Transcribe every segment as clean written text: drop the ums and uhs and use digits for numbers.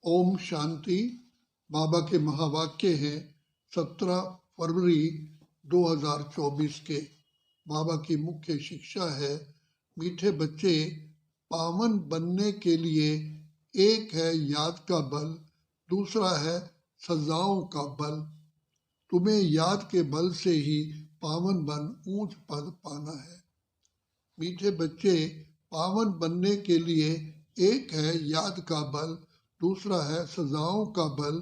ओम शांति। बाबा के महावाक्य हैं 17 फरवरी 2024 के। बाबा की मुख्य शिक्षा है, मीठे बच्चे, पावन बनने के लिए एक है याद का बल, दूसरा है सजाओं का बल। तुम्हें याद के बल से ही पावन बन ऊंच पद पाना है। मीठे बच्चे, पावन बनने के लिए एक है याद का बल, दूसरा है सजाओं का बल।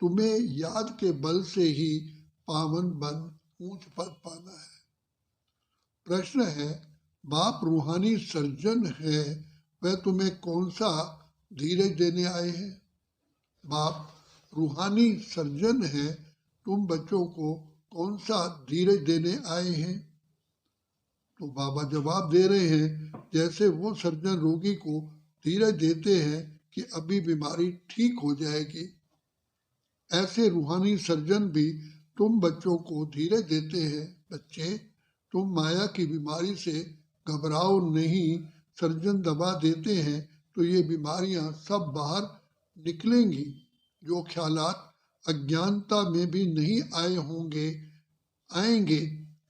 तुम्हें याद के बल से ही पावन बन ऊंच पद पाना है। प्रश्न है, बाप रूहानी सर्जन है, वह तुम्हें कौन सा धीरज देने आए हैं? बाप रूहानी सर्जन है, तुम बच्चों को कौन सा धीरज देने आए हैं? तो बाबा जवाब दे रहे हैं, जैसे वो सर्जन रोगी को धीरज देते हैं कि अभी बीमारी ठीक हो जाएगी, ऐसे रूहानी सर्जन भी तुम बच्चों को धीरज देते हैं। बच्चे, तुम माया की बीमारी से घबराओ नहीं। सर्जन दवा देते हैं तो ये बीमारियां सब बाहर निकलेंगी। जो ख्यालात अज्ञानता में भी नहीं आए होंगे, आएंगे,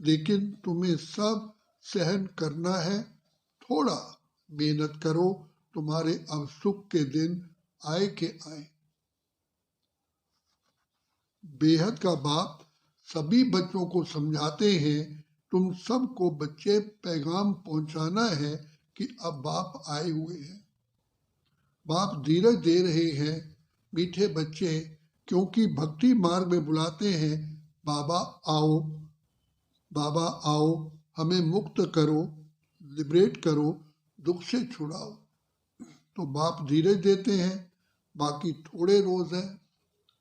लेकिन तुम्हें सब सहन करना है। थोड़ा मेहनत करो, तुम्हारे अब सुख के दिन आए के आए। बेहद का बाप सभी बच्चों को समझाते हैं, तुम सबको बच्चे पैगाम पहुंचाना है कि अब बाप आए हुए हैं। बाप धीरज दे रहे हैं, मीठे बच्चे, क्योंकि भक्ति मार्ग में बुलाते हैं, बाबा आओ, बाबा आओ, हमें मुक्त करो, लिबरेट करो, दुख से छुड़ाओ। तो बाप धीरज देते हैं। बाकी थोड़े रोज है,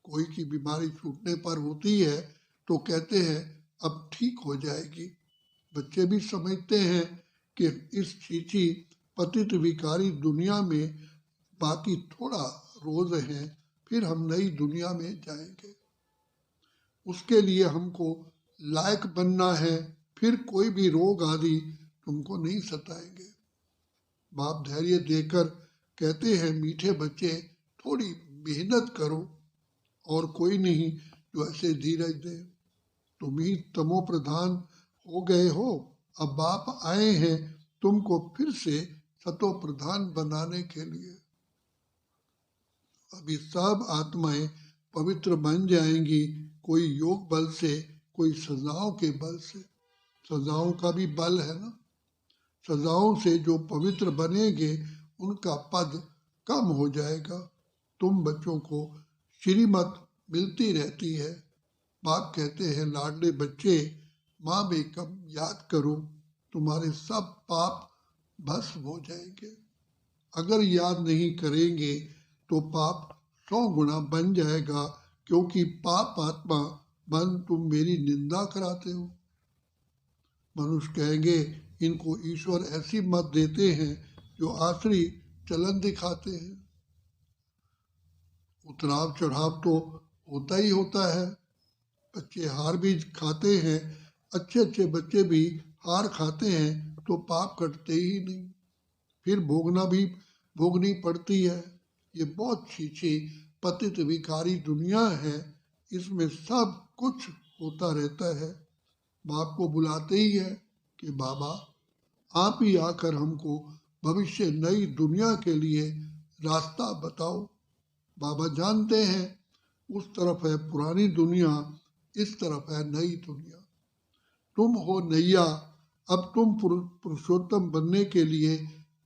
कोई की बीमारी छूटने पर होती है तो कहते हैं अब ठीक हो जाएगी। बच्चे भी समझते हैं कि इस चीची पतित विकारी दुनिया में बाकी थोड़ा रोज है, फिर हम नई दुनिया में जाएंगे। उसके लिए हमको लायक बनना है, फिर कोई भी रोग आदि तुमको नहीं सताएंगे। बाप धैर्य देकर कहते हैं, मीठे बच्चे, थोड़ी मेहनत करो, और कोई नहीं जो ऐसे धीरज दे। तुम ही तमो प्रधान हो गए हो, अब बाप आए हैं तुमको फिर से सतो प्रधान बनाने के लिए। अभी सब आत्माएं पवित्र बन जाएंगी, कोई योग बल से, कोई सजाओं के बल से। सजाओं का भी बल है ना। सजाओं से जो पवित्र बनेंगे उनका पद कम हो जाएगा। तुम बच्चों को श्रीमत मिलती रहती है। बाप कहते हैं, लाडले बच्चे, माँ बेकम याद करो, तुम्हारे सब पाप भस्म हो जाएंगे। अगर याद नहीं करेंगे तो पाप 100 गुना बन जाएगा, क्योंकि पाप आत्मा बन तुम मेरी निंदा कराते हो। मनुष्य कहेंगे, इनको ईश्वर ऐसी मत देते हैं जो आसरी चलन दिखाते हैं। उतराव चढ़ाव तो होता ही होता है। बच्चे हार भी खाते हैं, अच्छे अच्छे बच्चे भी हार खाते हैं तो पाप कटते ही नहीं, फिर भोगनी पड़ती है। ये बहुत छीछी पतित विकारी दुनिया है, इसमें सब कुछ होता रहता है। बाप को बुलाते ही है कि बाबा आप ही आकर हमको भविष्य नई दुनिया के लिए रास्ता बताओ। बाबा जानते हैं, उस तरफ है पुरानी दुनिया, इस तरफ है नई दुनिया। तुम हो नैया, अब तुम पुरुषोत्तम बनने के लिए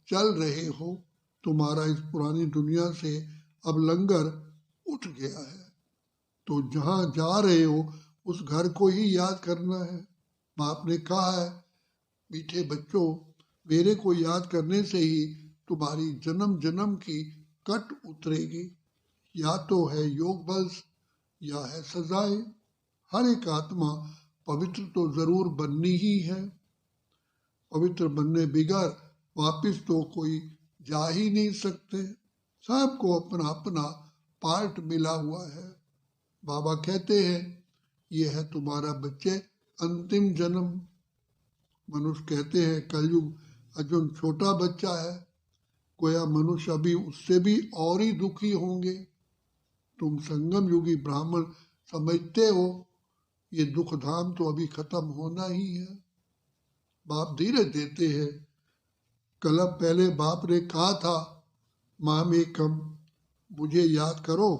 चल रहे हो। तुम्हारा इस पुरानी दुनिया से अब लंगर उठ गया है, तो जहाँ जा रहे हो उस घर को ही याद करना है। बाप ने कहा है, मीठे बच्चों, मेरे को याद करने से ही तुम्हारी जन्म जन्म की कट उतरेगी। या तो है योग बल या है सजाए। हर एक आत्मा पवित्र तो जरूर बननी ही है। पवित्र बनने बिगर वापिस तो कोई जा ही नहीं सकते। सबको अपना अपना पार्ट मिला हुआ है। बाबा कहते हैं, ये है तुम्हारा बच्चे अंतिम जन्म। मनुष्य कहते हैं, कलयुग अर्जुन छोटा बच्चा है, कोया मनुष्य अभी उससे भी और ही दुखी होंगे। तुम संगम युगी ब्राह्मण समझते हो, ये दुख धाम तो अभी खत्म होना ही है। बाप धीरज देते हैं। कल पहले बाप ने कहा था, माम एकम, मुझे याद करो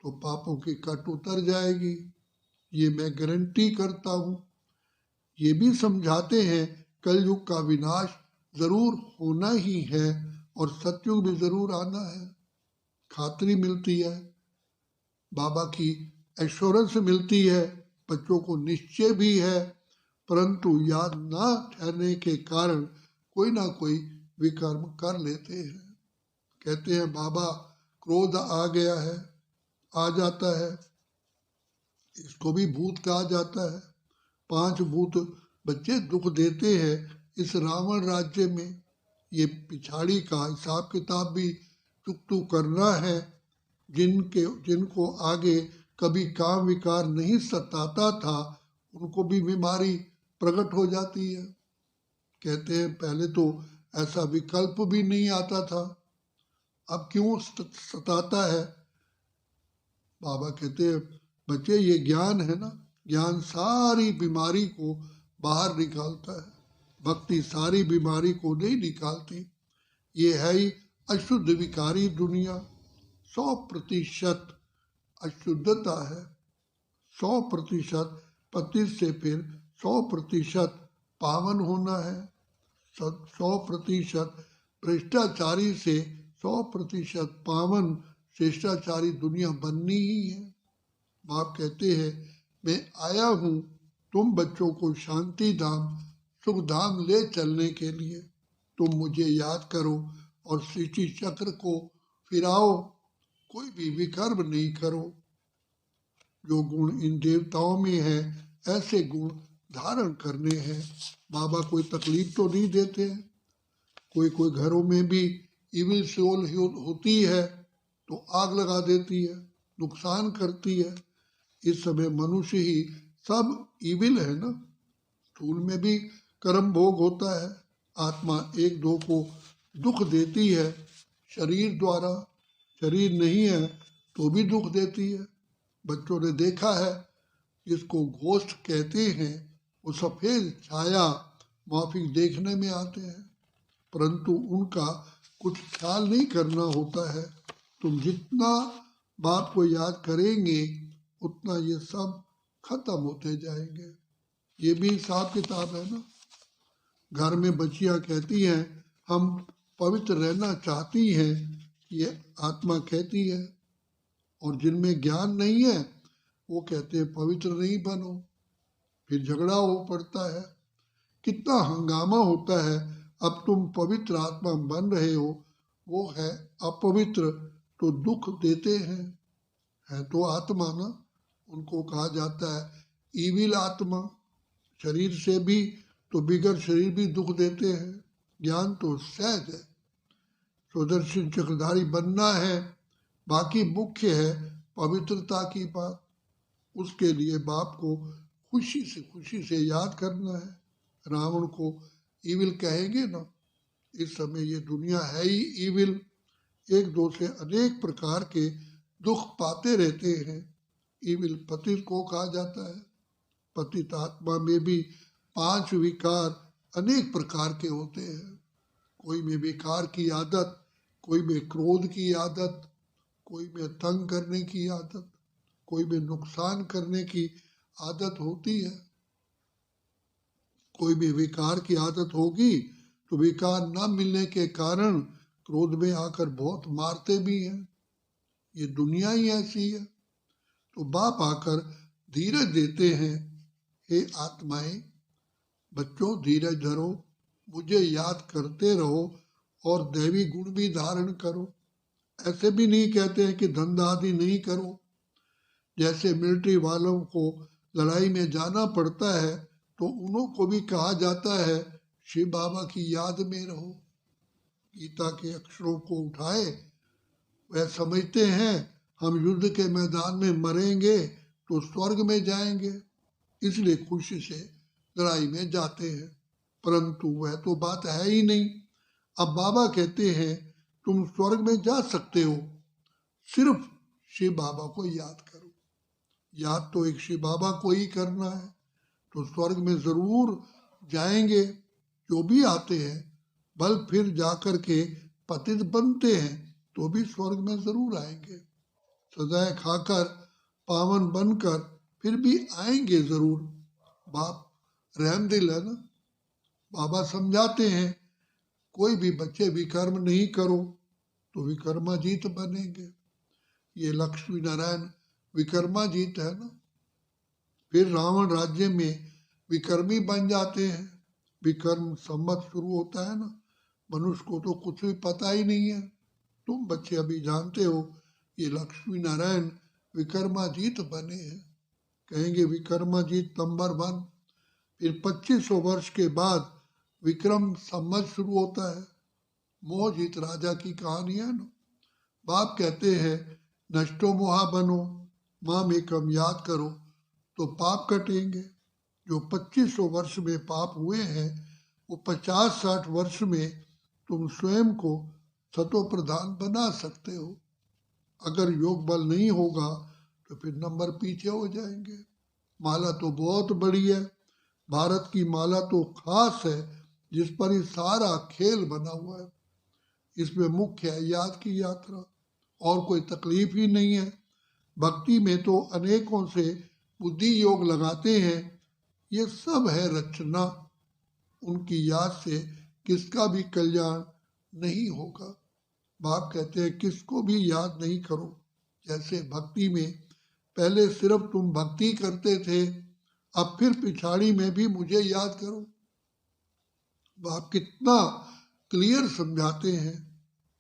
तो पापों की कट उतर जाएगी, ये मैं गारंटी करता हूँ। ये भी समझाते हैं कलयुग का विनाश जरूर होना ही है और सतयुग भी जरूर आना है। खातरी मिलती है, बाबा की एश्योरेंस मिलती है, बच्चों को निश्चय भी है, परंतु याद ना ठहरने के कारण कोई ना कोई विकर्म कर लेते हैं। कहते हैं बाबा क्रोध आ गया है, आ जाता है, इसको भी भूत कहा जाता है। 5 भूत बच्चे दुख देते हैं इस रावण राज्य में। ये पिछाड़ी का हिसाब किताब भी चुकतू करना है। जिनको आगे कभी काम विकार नहीं सताता था, उनको भी बीमारी प्रकट हो जाती है। कहते हैं पहले तो ऐसा विकल्प भी नहीं आता था, अब क्यों सताता है? बाबा कहते हैं बच्चे ये ज्ञान है ना, ज्ञान सारी बीमारी को बाहर निकालता है, भक्ति सारी बीमारी को नहीं निकालती। ये है ही अशुद्ध विकारी दुनिया। 100% अशुद्धता है, 100% पति से फिर 100% पावन होना है, 100% भ्रष्टाचारी से 100% पावन शिष्टाचारी दुनिया बननी ही है। बाप कहते हैं मैं आया हूँ तुम बच्चों को शांति धाम सुख धाम ले चलने के लिए। तुम मुझे याद करो और सृष्टि चक्र को फिराओ, कोई भी विकर्म नहीं करो। जो गुण इन देवताओं में है ऐसे गुण धारण करने हैं। बाबा कोई तकलीफ तो नहीं देते। कोई घरों में भी इविल सोल होती है तो आग लगा देती है, नुकसान करती है। इस समय मनुष्य ही सब इविल है ना। स्थूल में भी कर्म भोग होता है, आत्मा एक दो को दुख देती है शरीर द्वारा, शरीर नहीं है तो भी दुख देती है। बच्चों ने देखा है जिसको घोस्ट कहते हैं वो सफ़ेद छाया माफिक देखने में आते हैं, परंतु उनका कुछ ख्याल नहीं करना होता है। तुम जितना बाप को याद करेंगे उतना ये सब खत्म होते जाएंगे। ये भी हिसाब किताब है ना। घर में बच्चियां कहती हैं हम पवित्र रहना चाहती हैं, ये आत्मा कहती है, और जिनमें ज्ञान नहीं है वो कहते हैं पवित्र नहीं बनो, फिर झगड़ा हो पड़ता है। कितना हंगामा होता है। अब तुम पवित्र आत्मा बन रहे हो, वो है अपवित्र तो दुख देते हैं। है तो आत्मा ना, उनको कहा जाता है ईविल आत्मा। शरीर से भी तो बिगड़ शरीर भी दुख देते हैं। ज्ञान तो सहज है, सुदर्शन चक्रधारी बनना है, बाकी मुख्य है पवित्रता की बात। उसके लिए बाप को खुशी से याद करना है। रावण को ईविल कहेंगे ना, इस समय ये दुनिया है ही ईविल। एक दो से अनेक प्रकार के दुख पाते रहते हैं। ईविल पतित को कहा जाता है। पतित आत्मा में भी 5 विकार अनेक प्रकार के होते हैं। कोई में विकार की आदत, कोई में क्रोध की आदत, कोई में तंग करने की आदत, कोई में नुकसान करने की आदत होती है। कोई भी विकार की आदत होगी तो विकार न मिलने के कारण क्रोध में आकर बहुत मारते भी हैं। ये दुनिया ही ऐसी है। तो बाप आकर धीरज देते हैं, हे आत्माएं, बच्चों धीरज धरो, मुझे याद करते रहो और दैवी गुण भी धारण करो। ऐसे भी नहीं कहते हैं कि धंधा आदि नहीं करो। जैसे मिलिट्री वालों को लड़ाई में जाना पड़ता है तो उन्हों को भी कहा जाता है शिव बाबा की याद में रहो। गीता के अक्षरों को उठाए, वह समझते हैं हम युद्ध के मैदान में मरेंगे तो स्वर्ग में जाएंगे, इसलिए खुशी से लड़ाई में जाते हैं, परंतु वह तो बात है ही नहीं। अब बाबा कहते हैं तुम स्वर्ग में जा सकते हो, सिर्फ शिव बाबा को याद करो। याद तो एक शिव बाबा को ही करना है, तो स्वर्ग में जरूर जाएंगे। जो भी आते हैं बल फिर जाकर के पतित बनते हैं तो भी स्वर्ग में जरूर आएंगे। सजाएं खाकर पावन बनकर फिर भी आएंगे जरूर। बाप रहम दिल है ना। बाबा समझाते हैं कोई भी बच्चे विकर्म नहीं करो तो विकर्माजीत बनेंगे। ये लक्ष्मी नारायण विकर्माजीत है ना। फिर रावण राज्य में विकर्मी बन जाते हैं। विकर्म संवत शुरू होता है ना। मनुष्य को तो कुछ भी पता ही नहीं है। तुम बच्चे अभी जानते हो ये लक्ष्मी नारायण विकर्माजीत बने हैं। कहेंगे विकर्माजीत नंबर 1। फिर 2500 वर्ष के बाद विक्रम संवत शुरू होता है। मोहजीत राजा की कहानी है ना। बाप कहते हैं नष्टो मोहा बनो, माम एकम याद करो तो पाप कटेंगे। जो 2500 वर्ष में पाप हुए हैं वो 50-60 वर्ष में तुम स्वयं को सतो प्रधान बना सकते हो। अगर योग बल नहीं होगा तो फिर नंबर पीछे हो जाएंगे। माला तो बहुत बड़ी है। भारत की माला तो खास है जिस पर ही सारा खेल बना हुआ है। इसमें मुख्य है याद की यात्रा, और कोई तकलीफ ही नहीं है। भक्ति में तो अनेकों से बुद्धि योग लगाते हैं, ये सब है रचना। उनकी याद से किसका भी कल्याण नहीं होगा। बाप कहते हैं किसको भी याद नहीं करो। जैसे भक्ति में पहले सिर्फ तुम भक्ति करते थे, अब फिर पिछाड़ी में भी मुझे याद करो। बाप कितना क्लियर समझाते हैं।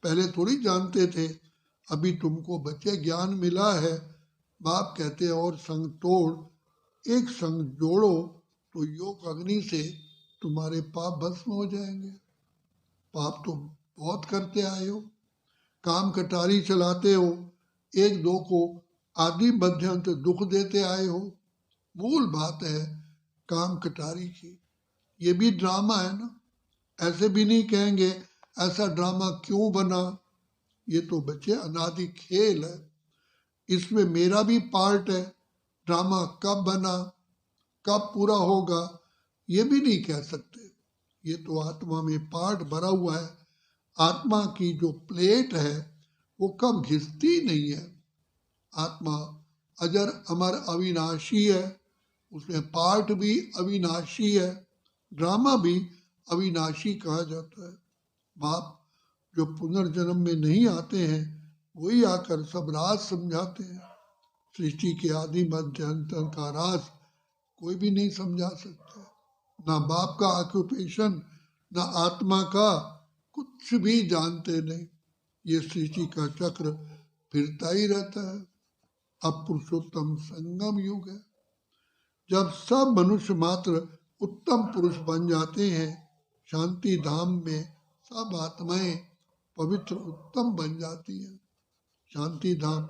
पहले थोड़ी जानते थे, अभी तुमको बच्चे ज्ञान मिला है। बाप कहते हैं और संग तोड़ एक संग जोड़ो तो योग अग्नि से तुम्हारे पाप भस्म हो जाएंगे। पाप तो बहुत करते आए हो, काम कटारी चलाते हो, एक दो को आदि मध्यंत दुख देते आए हो। मूल बात है काम कटारी की। ये भी ड्रामा है ना। ऐसे भी नहीं कहेंगे ऐसा ड्रामा क्यों बना। ये तो बच्चे अनादि खेल है, इसमें मेरा भी पार्ट है। ड्रामा कब बना कब पूरा होगा ये भी नहीं कह सकते। ये तो आत्मा में पार्ट भरा हुआ है। आत्मा की जो प्लेट है वो कब घिसती नहीं है। आत्मा अजर अमर अविनाशी है, उसमें पार्ट भी अविनाशी है, ड्रामा भी अविनाशी कहा जाता है। बाप जो पुनर्जन्म में नहीं आते हैं वही आकर सब राज समझाते हैं। सृष्टि के आदि मध्य अंत का राज कोई भी नहीं समझा सकता। ना बाप का ऑक्यूपेशन ना आत्मा का, कुछ भी जानते नहीं। ये सृष्टि का चक्र फिरता ही रहता है। अब पुरुषोत्तम संगम युग है, जब सब मनुष्य मात्र उत्तम पुरुष बन जाते हैं। शांति धाम में सब आत्माएं पवित्र उत्तम बन जाती हैं। शांति धाम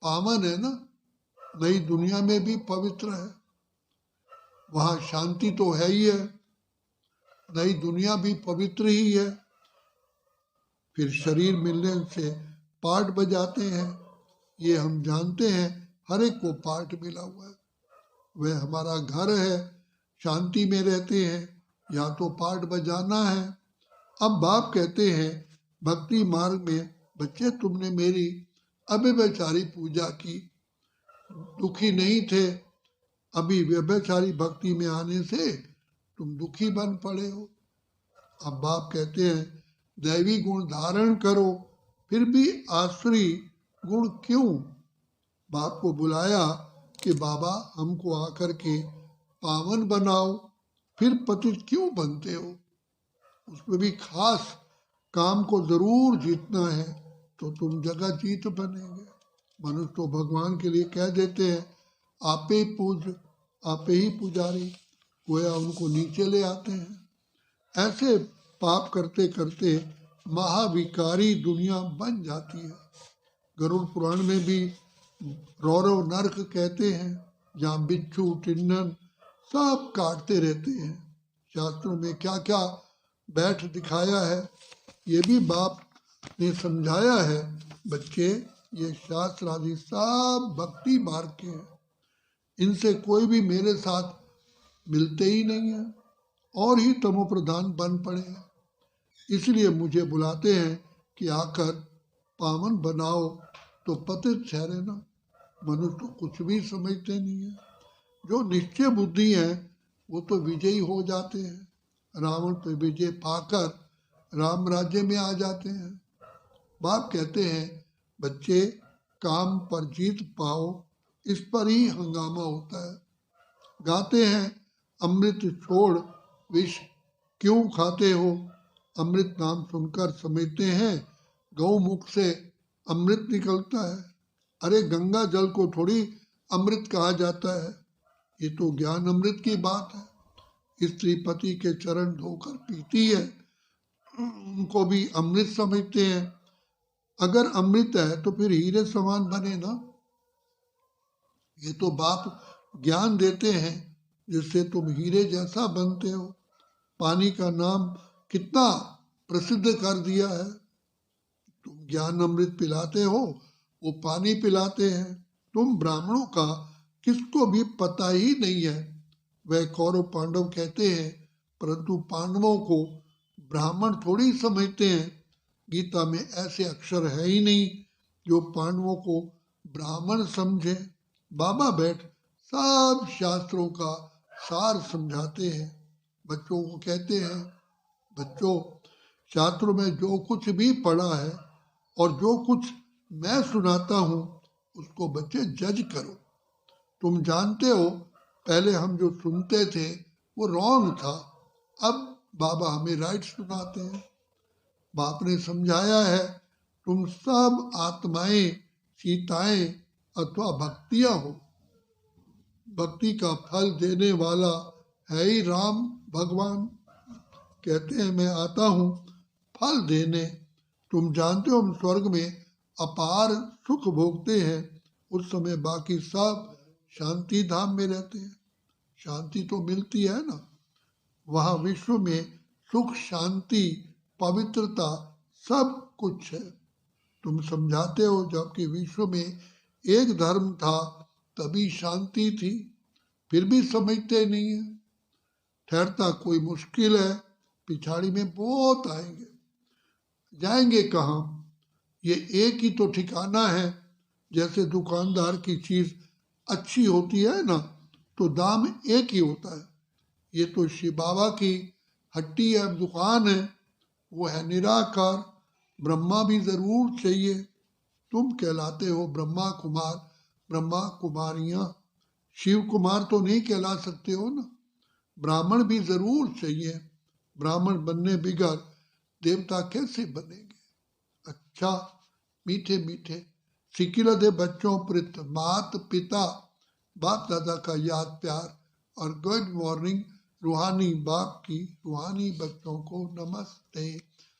पावन है ना, नई दुनिया में भी पवित्र है। वहाँ शांति तो है ही है, नई दुनिया भी पवित्र ही है। फिर शरीर मिलने से पार्ट बजाते हैं, ये हम जानते हैं। हर एक को पार्ट मिला हुआ है। वह हमारा घर है, शांति में रहते हैं, या तो पार्ट बजाना है। अब बाप कहते हैं भक्ति मार्ग में बच्चे तुमने मेरी अव्यभिचारी पूजा की, दुखी नहीं थे। अभी व्यभिचारी भक्ति में आने से तुम दुखी बन पड़े हो। अब बाप कहते हैं दैवी गुण धारण करो, फिर भी आसुरी गुण क्यों। बाप को बुलाया कि बाबा हमको आकर के पावन बनाओ, फिर पतित क्यों बनते हो। उसमें भी खास काम को जरूर जीतना है तो तुम जगह जीत बनेंगे। मनुष्य तो भगवान के लिए कह देते हैं आपे पूज आपे ही पुजारी, गोया उनको नीचे ले आते हैं। ऐसे पाप करते करते महाविकारी दुनिया बन जाती है। गरुड़ पुराण में भी रौरव नरक कहते हैं, जहाँ बिच्छू टिन्नन सब काटते रहते हैं। शास्त्रों में क्या क्या बैठ दिखाया है ये भी बाप ने समझाया है। बच्चे ये शास्त्र आदि सब भक्ति मार्ग के हैं, इनसे कोई भी मेरे साथ मिलते ही नहीं है और ही तमो प्रधान बन पड़े हैं। इसलिए मुझे बुलाते हैं कि आकर पावन बनाओ, तो पतित ठहरे ना। मनुष्य तो कुछ भी समझते नहीं है। जो निश्चय बुद्धि है वो तो विजयी हो जाते हैं। रावण पे विजय पाकर राम राज्य में आ जाते हैं। बाप कहते हैं बच्चे काम पर जीत पाओ, इस पर ही हंगामा होता है। गाते हैं अमृत छोड़ विष क्यों खाते हो, अमृत नाम सुनकर समझते हैं गौमुख से अमृत निकलता है। अरे गंगा जल को थोड़ी अमृत कहा जाता है, ये तो ज्ञान अमृत की बात है। स्त्री पति के चरण धोकर पीती है, उनको भी अमृत समझते हैं। अगर अमृत है तो फिर हीरे समान बने ना। ये तो बाप ज्ञान देते हैं जिससे तुम हीरे जैसा बनते हो। पानी का नाम कितना प्रसिद्ध कर दिया है। तुम ज्ञान अमृत पिलाते हो, वो पानी पिलाते हैं। तुम ब्राह्मणों का किसको भी पता ही नहीं है। वह कौरव पांडव कहते हैं, परंतु पांडवों को ब्राह्मण थोड़ी समझते हैं। गीता में ऐसे अक्षर है ही नहीं जो पांडवों को ब्राह्मण समझे। बाबा बैठ सब शास्त्रों का सार समझाते हैं। बच्चों को कहते हैं, बच्चों शास्त्रों में जो कुछ भी पढ़ा है और जो कुछ मैं सुनाता हूँ उसको बच्चे जज करो। तुम जानते हो पहले हम जो सुनते थे वो रॉन्ग था, अब बाबा हमें राइट सुनाते हैं। बाप ने समझाया है तुम सब आत्माएं सीताएं अथवा भक्तियां हो। भक्ति का फल देने वाला है ही राम भगवान। कहते हैं मैं आता हूँ फल देने। तुम जानते हो हम स्वर्ग में अपार सुख भोगते हैं, उस समय बाकी सब शांति धाम में रहते हैं। शांति तो मिलती है ना। वहाँ विश्व में सुख शांति पवित्रता सब कुछ है। तुम समझाते हो जबकि विश्व में एक धर्म था तभी शांति थी, फिर भी समझते नहीं है। ठहरता कोई मुश्किल है, पिछाड़ी में बहुत आएंगे। जाएंगे कहाँ? ये एक ही तो ठिकाना है। जैसे दुकानदार की चीज अच्छी होती है ना तो दाम एक ही होता है। ये तो शिव बाबा की हट्टी है, दुकान है, वो है निराकार। ब्रह्मा भी जरूर चाहिए। तुम कहलाते हो ब्रह्मा कुमार, ब्रह्मा कुमारियां। शिव कुमार तो नहीं कहला सकते हो ना। ब्राह्मण भी जरूर चाहिए। ब्राह्मण बनने बिगड़ देवता कैसे बनेंगे? अच्छा मीठे मीठे सिकिलदे बच्चों प्रति मात पिता बाप दादा का याद प्यार और गुड मॉर्निंग रूहानी बाप की रूहानी बच्चों को नमस्ते।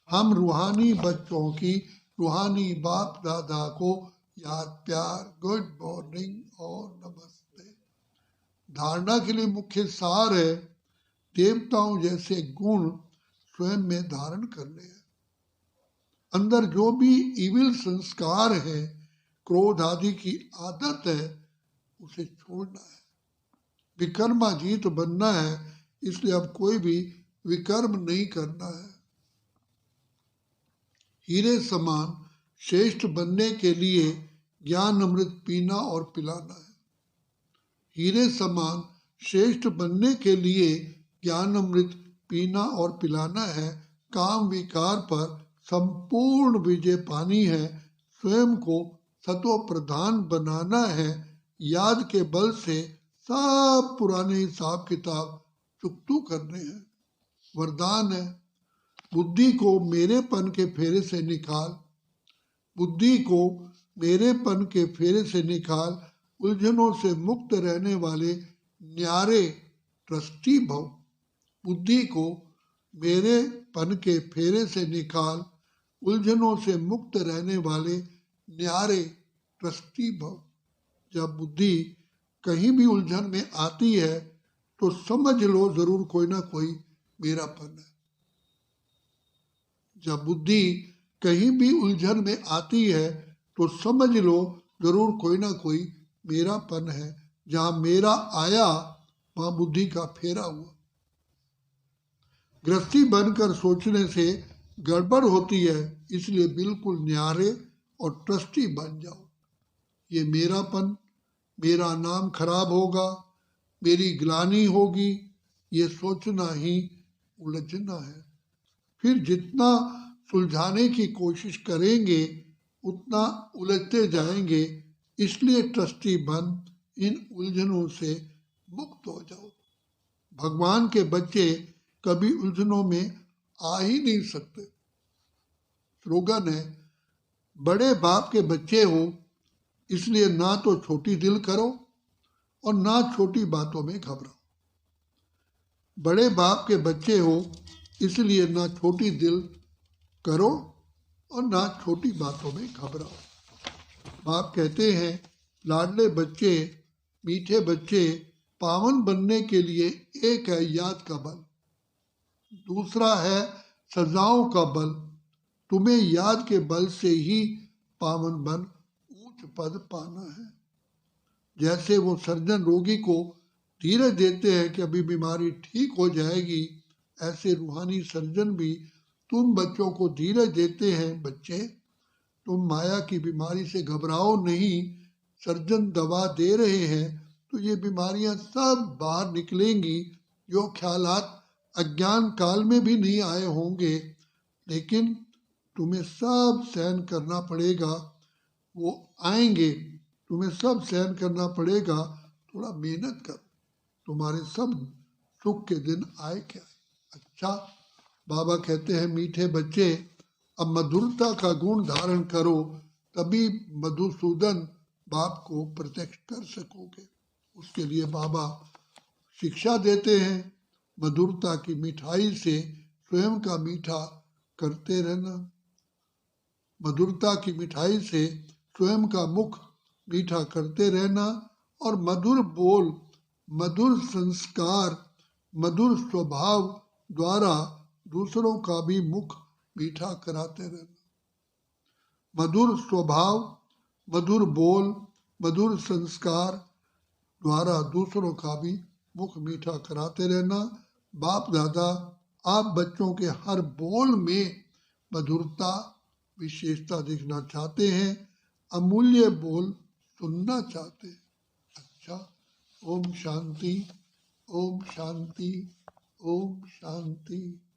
हम रूहानी बच्चों की रूहानी बाप दादा को याद प्यार गुड मॉर्निंग और नमस्ते। धारणा के लिए मुख्य सार है देवताओं जैसे गुण स्वयं में धारण करने हैं। अंदर जो भी इविल संस्कार है, क्रोध आदि की आदत है, उसे छोड़ना है। विकर्माजीत बनना है, इसलिए अब कोई भी विकर्म नहीं करना है। हीरे समान श्रेष्ठ बनने के लिए ज्ञान अमृत पीना और पिलाना है। हीरे समान श्रेष्ठ बनने के लिए ज्ञान अमृत पीना और पिलाना है। काम विकार पर संपूर्ण विजय पानी है। स्वयं को सतो प्रधान बनाना है। याद के बल से सब पुराने हिसाब किताब चुकतू करने हैं। वरदान है बुद्धि को मेरेपन के फेरे से निकाल। बुद्धि को मेरेपन के फेरे से निकाल। उलझनों से मुक्त रहने वाले न्यारे ट्रस्टी भव। बुद्धि को मेरेपन के फेरे से निकाल। उलझनों से मुक्त रहने वाले न्यारे ट्रस्टी भव। जब बुद्धि कहीं भी उलझन में आती है तो समझ लो जरूर कोई ना कोई मेरापन है। जब बुद्धि कहीं भी उलझन में आती है तो समझ लो जरूर कोई ना कोई मेरापन है। जहां मेरा आया वहां बुद्धि का फेरा हुआ। गृहस्थी बनकर सोचने से गड़बड़ होती है, इसलिए बिल्कुल न्यारे और ट्रस्टी बन जाओ। ये मेरापन, मेरा नाम खराब होगा, मेरी ग्लानि होगी, ये सोचना ही उलझना है। फिर जितना सुलझाने की कोशिश करेंगे उतना उलझते जाएंगे। इसलिए ट्रस्टी बन इन उलझनों से मुक्त हो जाओ। भगवान के बच्चे कभी उलझनों में आ ही नहीं सकते। स्लोगन है, बड़े बाप के बच्चे हो इसलिए ना तो छोटी दिल करो और ना छोटी बातों में घबराओ। बड़े बाप के बच्चे हो इसलिए ना छोटी दिल करो और ना छोटी बातों में घबराओ। बाप कहते हैं, लाडले बच्चे, मीठे बच्चे, पावन बनने के लिए एक है याद का बल, दूसरा है सजाओं का बल। तुम्हें याद के बल से ही पावन बन ऊंच पद पाना है। जैसे वो सर्जन रोगी को धीरज देते हैं कि अभी बीमारी ठीक हो जाएगी, ऐसे रूहानी सर्जन भी तुम बच्चों को धीरज देते हैं, बच्चे तुम माया की बीमारी से घबराओ नहीं, सर्जन दवा दे रहे हैं तो ये बीमारियां सब बाहर निकलेंगी। जो ख्यालात अज्ञान काल में भी नहीं आए होंगे, लेकिन तुम्हें सब सहन करना पड़ेगा, वो आएंगे। तुम्हें सब सहन करना पड़ेगा, थोड़ा मेहनत करो, तुम्हारे सब सुख के दिन आए क्या। अच्छा, बाबा कहते हैं, मीठे बच्चे अब मधुरता का गुण धारण करो, तभी मधुसूदन बाप को प्रत्यक्ष कर सकोगे। उसके लिए बाबा शिक्षा देते हैं, मधुरता की मिठाई से स्वयं का मीठा करते रहना। मधुरता की मिठाई से स्वयं का मुख मीठा करते रहना और मधुर बोल, मधुर संस्कार, मधुर स्वभाव द्वारा दूसरों का भी मुख मीठा कराते रहना। मधुर स्वभाव, मधुर बोल, मधुर संस्कार द्वारा दूसरों का भी मुख मीठा कराते रहना। बाप दादा आप बच्चों के हर बोल में मधुरता, विशेषता दिखना चाहते हैं, अमूल्य बोल सुनना चाहते हैं। अच्छा, ओम शांति, ओम शांति, ओम शांति।